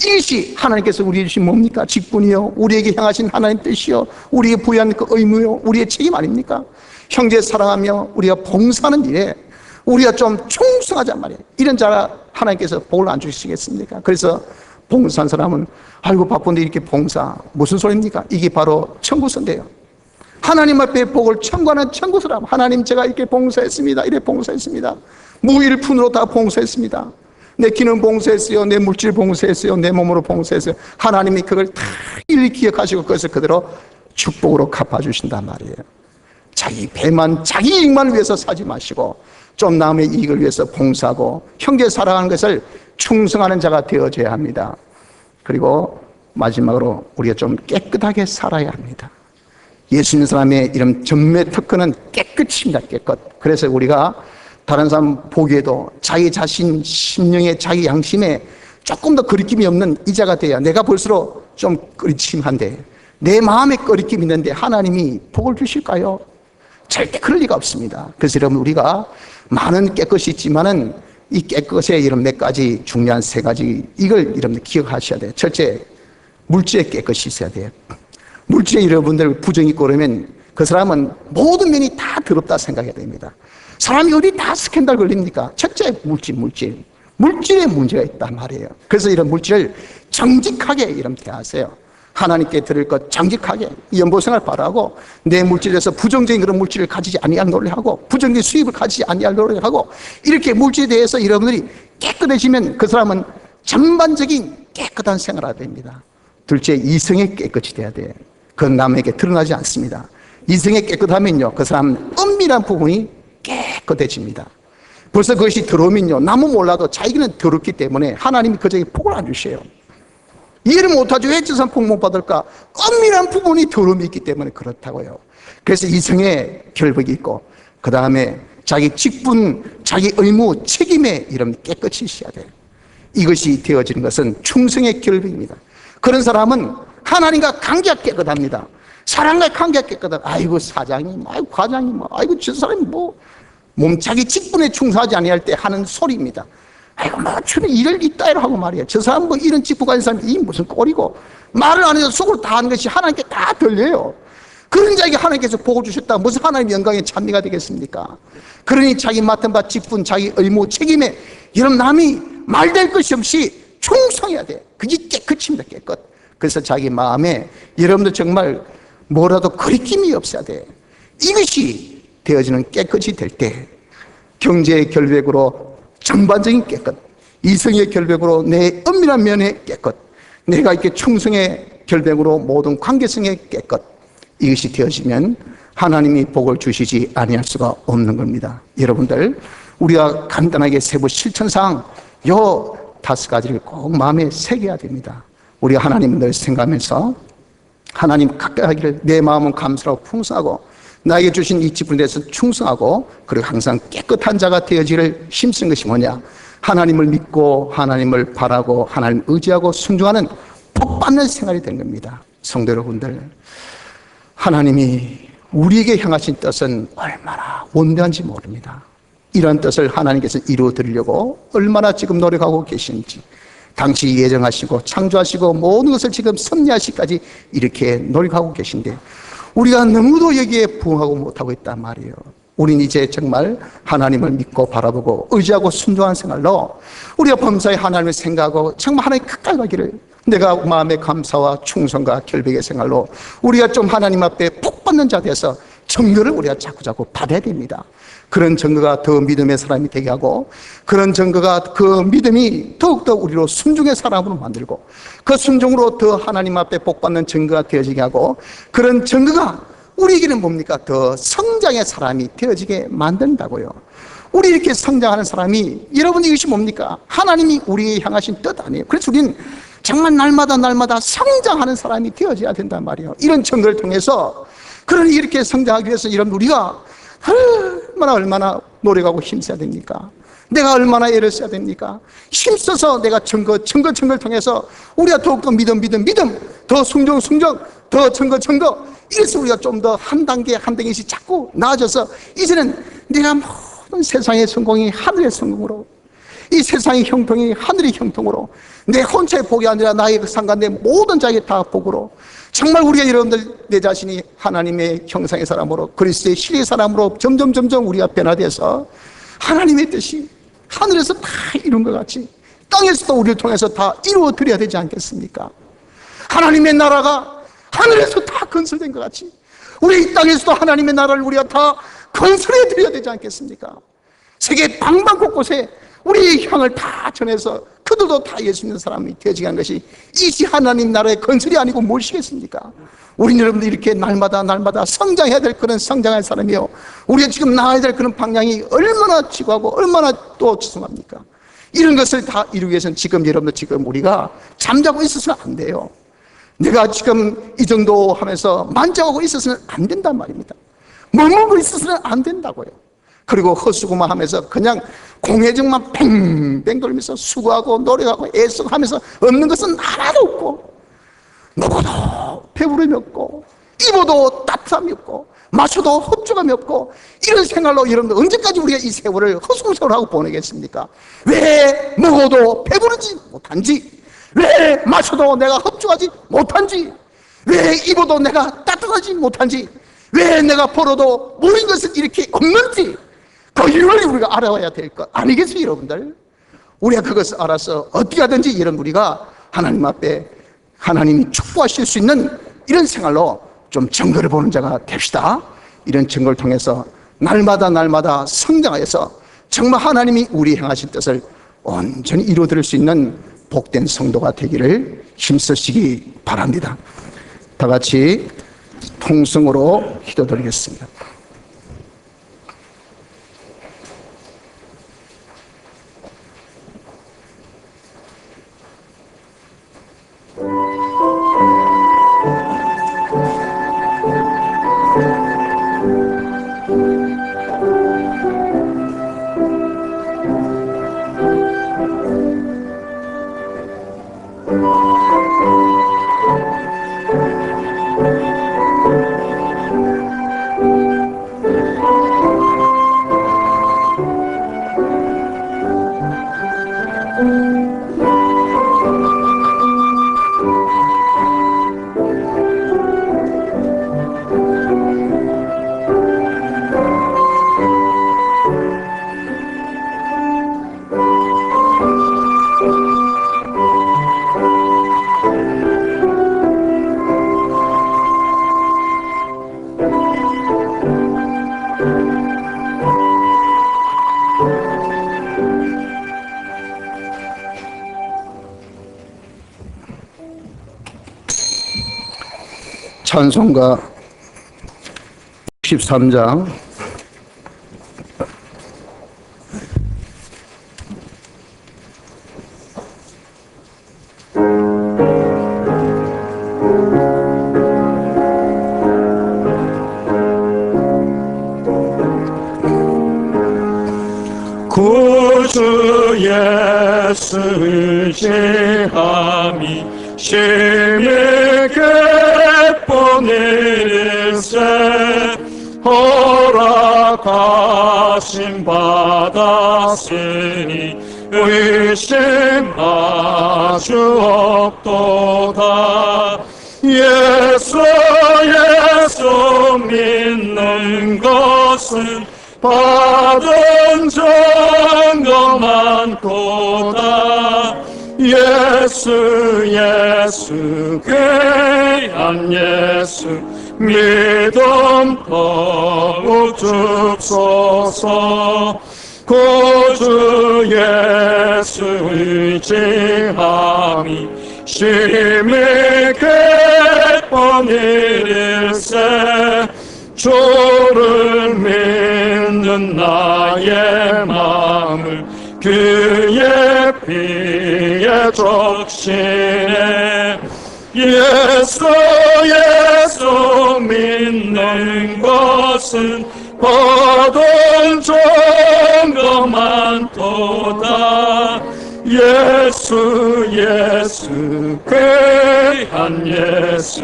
이것이 하나님께서 우리에게 주신 뭡니까? 직분이요, 우리에게 향하신 하나님 뜻이요, 우리에게 부여한 그 의무요, 우리의 책임 아닙니까? 형제 사랑하며 우리가 봉사하는 일에 우리가 좀 충성하자 말이에요. 이런 자가 하나님께서 복을 안 주시겠습니까? 그래서 봉사한 사람은 아이고 바쁜데 이렇게 봉사 무슨 소리입니까? 이게 바로 청구서인데요. 하나님 앞에 복을 청구하는 청구서라면 하나님 제가 이렇게 봉사했습니다. 이렇게 봉사했습니다. 무일푼으로 다 봉사했습니다. 내 기능 봉사했어요. 내 물질 봉사했어요. 내 몸으로 봉사했어요. 하나님이 그걸 다 일일이 기억하시고 그것을 그대로 축복으로 갚아주신단 말이에요. 자기 배만 자기 이익만 위해서 사지 마시고 좀 남의 이익을 위해서 봉사하고 형제 사랑하는 것을 충성하는 자가 되어져야 합니다. 그리고 마지막으로 우리가 좀 깨끗하게 살아야 합니다. 예수 믿는 사람의 이런 전매 특권은 깨끗입니다. 깨끗. 그래서 우리가 다른 사람 보기에도 자기 자신 심령에 자기 양심에 조금 더 거리낌이 없는 이자가 돼야 내가 볼수록 좀 거리침한데 내 마음에 거리낌이 있는데 하나님이 복을 주실까요? 절대 그럴 리가 없습니다. 그래서 여러분 우리가 많은 깨끗이 있지만은 이 깨끗에 이런 몇 가지 중요한 세 가지 이걸 여러분들 기억하셔야 돼요. 첫째, 물질에 깨끗이 있어야 돼요. 물질에 여러분들 부정이 있고 그러면 그 사람은 모든 면이 다 더럽다 생각해야 됩니다. 사람이 어디 다 스캔들 걸립니까? 첫째, 물질에 문제가 있단 말이에요. 그래서 이런 물질을 정직하게 이런 대하세요. 하나님께 드릴 것 정직하게 연보생활 바라고 내 물질에서 부정적인 그런 물질을 가지지 아니할 노력하고 부정적인 수입을 가지지 아니할 노력하고 이렇게 물질에 대해서 여러분들이 깨끗해지면 그 사람은 전반적인 깨끗한 생활을 해야 됩니다. 둘째, 이성에 깨끗이 돼야 돼요. 그건 남에게 드러나지 않습니다. 이성에 깨끗하면요 그 사람은 은밀한 부분이 깨끗해집니다. 벌써 그것이 더러우면요 남은 몰라도 자기는 더럽기 때문에 하나님이 그에게 복을 안 주셔요. 이해를 못하죠. 왜 저 사람 복 못 받을까? 은밀한 부분이 더러움이 있기 때문에 그렇다고요. 그래서 이성에 결백이 있고 그 다음에 자기 직분, 자기 의무, 책임에 이런 깨끗이 있어야 돼요. 이것이 되어지는 것은 충성의 결백입니다. 그런 사람은 하나님과 관계가 깨끗합니다. 사람과 관계가 깨끗하다. 아이고 사장님, 아이고 과장님, 아이고 저 사람이 자기 직분에 충성하지 아니할 때 하는 소리입니다. 아이고 뭐 주는 일을 이따위로 하고 말이야. 저 사람 뭐 이런 직분 가진 사람이 이 무슨 꼴이고, 말을 안 해서 속으로 다 하는 것이 하나님께 다 들려요. 그런 자에게 하나님께서 복을 주셨다. 무슨 하나님 영광의 찬미가 되겠습니까? 그러니 자기 맡은 바 직분, 자기 의무, 책임에 여러분 남이 말될 것이 없이 충성해야 돼. 그게 깨끗입니다. 깨끗. 그래서 자기 마음에 여러분들 정말 뭐라도 거리낌이 없어야 돼. 이것이 되어지는 깨끗이 될 때 경제의 결백으로 전반적인 깨끗, 이성의 결백으로 내 은밀한 면의 깨끗, 내가 이렇게 충성의 결백으로 모든 관계성의 깨끗, 이것이 되어지면 하나님이 복을 주시지 아니할 수가 없는 겁니다. 여러분들, 우리가 간단하게 세부 실천상 요 5가지를 꼭 마음에 새겨야 됩니다. 우리가 하나님을 늘 생각하면서 하나님 가까이 하기를 내 마음은 감사하고 풍성하고 나에게 주신 이 직분에 대해서 충성하고 그리고 항상 깨끗한 자가 되어지기를 힘쓰는 것이 뭐냐? 하나님을 믿고 하나님을 바라고 하나님을 의지하고 순종하는 복받는 생활이 된 겁니다. 성도 여러분들, 하나님이 우리에게 향하신 뜻은 얼마나 원대한지 모릅니다. 이런 뜻을 하나님께서 이루어드리려고 얼마나 지금 노력하고 계신지, 당시 예정하시고 창조하시고 모든 것을 지금 섭리하시기까지 이렇게 노력하고 계신데 우리가 너무도 여기에 부응하고 못하고 있단 말이에요. 우리는 이제 정말 하나님을 믿고 바라보고 의지하고 순종한 생활로 우리가 범사에 하나님을 생각하고 정말 하나님 가까이 가기를, 내가 마음의 감사와 충성과 결백의 생활로 우리가 좀 하나님 앞에 복받는 자 돼서 증거를 우리가 자꾸자꾸 받아야 됩니다. 그런 증거가 더 믿음의 사람이 되게 하고, 그런 증거가 그 믿음이 더욱더 우리로 순종의 사람으로 만들고, 그 순종으로 더 하나님 앞에 복받는 증거가 되어지게 하고, 그런 증거가 우리에게는 뭡니까? 더 성장의 사람이 되어지게 만든다고요. 우리 이렇게 성장하는 사람이, 여러분 이것이 뭡니까? 하나님이 우리에게 향하신 뜻 아니에요. 그래서 우리는 정말 날마다 성장하는 사람이 되어져야 된단 말이에요. 이런 증거를 통해서, 그러니 이렇게 성장하기 위해서 여러분 우리가 얼마나 노력하고 힘써야 됩니까? 내가 얼마나 애를 써야 됩니까? 힘써서 내가 증거를 통해서 우리가 더욱더 믿음, 더 순종, 더 증거. 이래서 우리가 좀 더 한 단계씩 자꾸 나아져서 이제는 내가 모든 세상의 성공이 하늘의 성공으로, 이 세상의 형통이 하늘의 형통으로, 내 혼자의 복이 아니라 나의 상관된 모든 자에게 다 복으로, 정말 우리가 여러분들 내 자신이 하나님의 형상의 사람으로, 그리스도의 실의 사람으로 점점 우리가 변화돼서 하나님의 뜻이 하늘에서 다 이룬 것 같이 땅에서도 우리를 통해서 다 이루어드려야 되지 않겠습니까? 하나님의 나라가 하늘에서 다 건설된 것 같이 우리 이 땅에서도 하나님의 나라를 우리가 다 건설해 드려야 되지 않겠습니까? 세계 방방곳곳에 우리의 향을 다 전해서 그들도 다 예수 믿는 사람이 되어지게 한 것이 이시 하나님 나라의 건설이 아니고 무엇이겠습니까? 우리 여러분들 이렇게 날마다 성장해야 될 그런 성장할 사람이요, 우리가 지금 나아야 될 그런 방향이 얼마나 지구하고 얼마나 또 지성합니까? 이런 것을 다 이루기 위해서는 지금 여러분들 지금 우리가 잠자고 있어서는 안 돼요. 내가 지금 이 정도 하면서 만족하고 있어서는 안 된단 말입니다. 머물고 있어서는 안 된다고요. 그리고 헛수고만 하면서 그냥 공회정만 팽팽 돌면서 수고하고 노력하고 애쓰고 하면서 없는 것은 하나도 없고, 먹어도 배부름이 없고, 입어도 따뜻함이 없고, 마셔도 흡족함이 없고, 이런 생활로 여러분들 언제까지 우리가 이 세월을 헛수고 세월하고 보내겠습니까? 왜 먹어도 배부르지 못한지, 왜 마셔도 내가 흡족하지 못한지, 왜 입어도 내가 따뜻하지 못한지, 왜 내가 벌어도 모인 것은 이렇게 없는지, 그 이유를 우리가 알아야 될 것 아니겠어요, 여러분들? 우리가 그것을 알아서 어떻게 하든지 이런 우리가 하나님 앞에 하나님이 축복하실 수 있는 이런 생활로 좀 증거를 보는 자가 됩시다. 이런 증거를 통해서 날마다 성장하여서 정말 하나님이 우리 행하신 뜻을 온전히 이루어드릴 수 있는 복된 성도가 되기를 힘쓰시기 바랍니다. 다 같이 통성으로 기도드리겠습니다. 찬송가 63장 구주 예수 의지함이 심히 기뻐니일세 허락하심 받았으니 의심할 수 없도다. 예수 믿는 것은 받은 증거 많도다. 예수 귀한 예수 믿음 더욱 줍소서. 구주 예수 의지함이 심히 기뻐니일세 주를 믿는 나의 마음을 그의 피에 적시네. 예수 믿는 것은 받은 증거 많도다. 예수 귀한 예수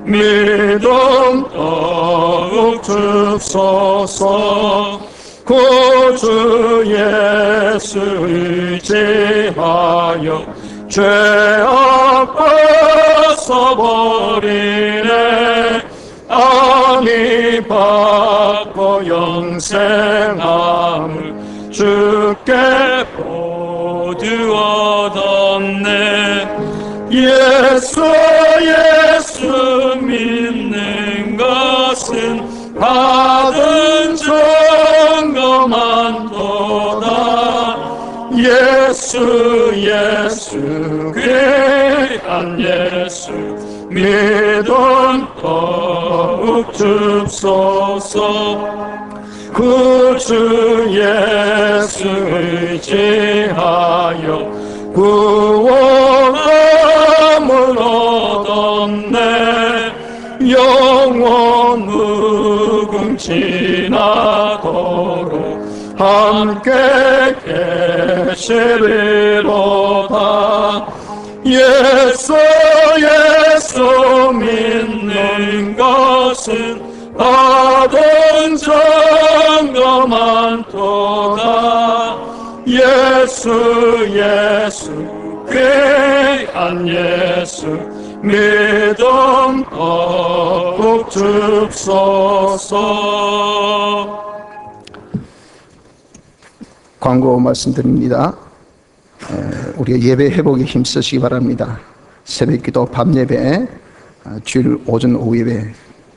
믿음 더욱 줍소서. 구주 예수 의지하여 죄악 벗어버리네. 아니 받고 영생함을 주께 모두 얻었네. 예수 믿는 것은 받은 증거 많도다. 예수 귀한 예수 믿음 더욱 줍소서. 구주 예수 의지하여 구원함을 얻었네. 영원 무궁지나도록 함께 계시리로다. 예수 믿는 것은 받은 증거 많도다. 예수 귀한 예수 믿음 더욱 줍소서. 광고 말씀드립니다. 우리가 예배 회복에 힘쓰시기 바랍니다. 새벽기도, 밤예배, 주일 오전 오후 예배,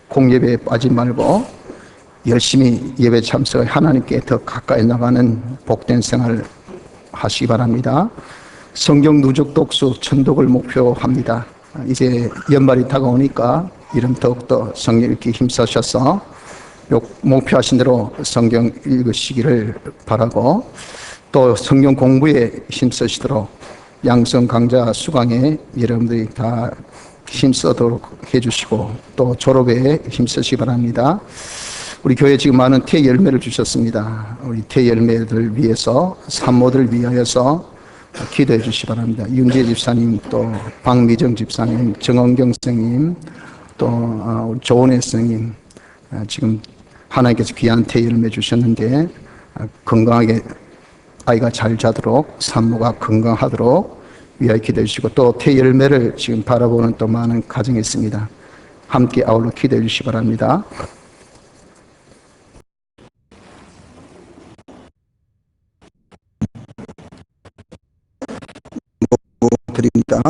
공예배에 빠지지 말고 열심히 예배 참석해 하나님께 더 가까이 나가는 복된 생활 하시기 바랍니다. 성경 누적 독수 천독을 목표합니다. 이제 연말이 다가오니까 이름 더욱더 성경 읽기 힘쓰셔서 목표하신 대로 성경 읽으시기를 바라고, 또 성경 공부에 힘쓰시도록 양성 강좌 수강에 여러분들이 다 힘쓰도록 해주시고, 또 졸업에 힘쓰시기 바랍니다. 우리 교회 지금 많은 태 열매를 주셨습니다. 우리 태 열매들 위해서, 산모들 위하여서 기도해 주시기 바랍니다. 윤재 집사님, 또 박미정 집사님, 정원경 선생님, 또 조은혜 선생님, 지금 하나님께서 귀한 태 열매 주셨는데 건강하게 아이가 잘 자도록, 산모가 건강하도록 위하여 기도해 주시고, 또 태 열매를 지금 바라보는 또 많은 가정이 있습니다. 함께 아울러 기도해 주시기 바랍니다. 드립니다.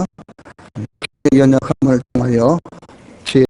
연약함을 통하여